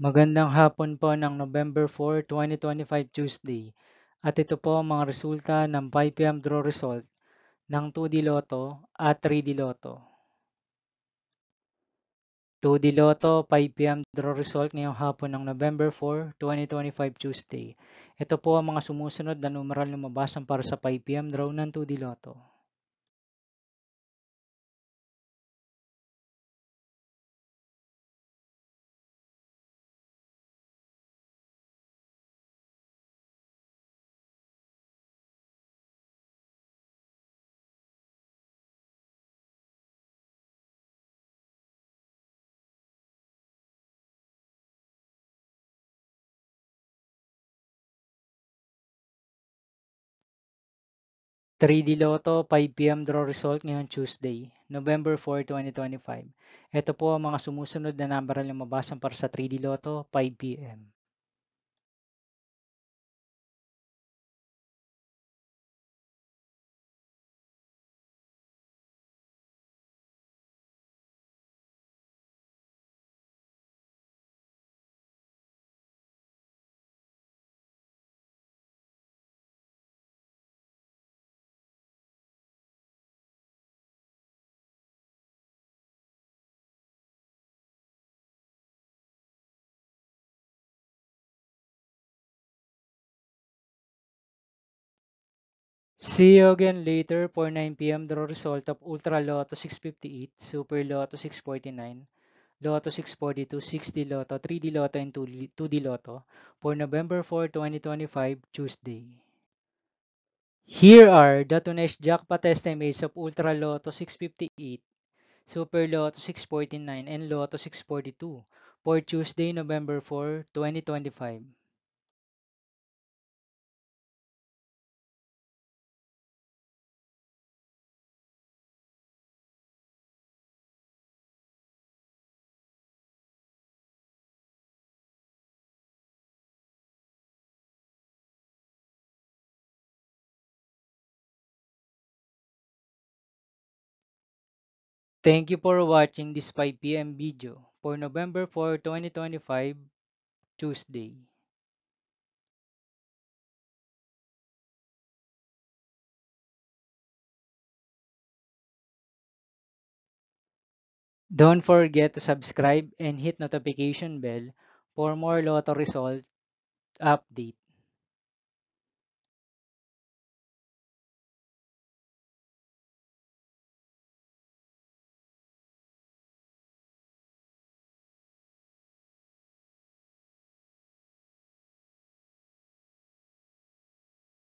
Magandang hapon po ng November 4, 2025 Tuesday. At ito po ang mga resulta ng 5 p.m. draw result ng 2D Lotto at 3D Lotto. 2D Lotto 5 p.m. draw result ngayong hapon ng November 4, 2025 Tuesday. Ito po ang mga sumusunod na numeral lumabasan para sa 5 p.m. draw ng 2D Lotto. 3D Lotto 5 p.m. draw result ngayong Tuesday, November 4, 2025. Ito po ang mga sumusunod na numeral lumabasan para sa 3D Lotto 5 p.m. See you again later for 9 p.m. draw result of Ultra Lotto 658, Super Lotto 649, Lotto 642, 6D Lotto, 3D Lotto, and 2D Lotto for November 4, 2025, Tuesday. Here are the tonight's jackpot estimates of Ultra Lotto 658, Super Lotto 649, and Lotto 642 for Tuesday, November 4, 2025. Thank you for watching this 5 p.m. video for November 4, 2025, Tuesday. Don't forget to subscribe and hit notification bell for more Lotto result update.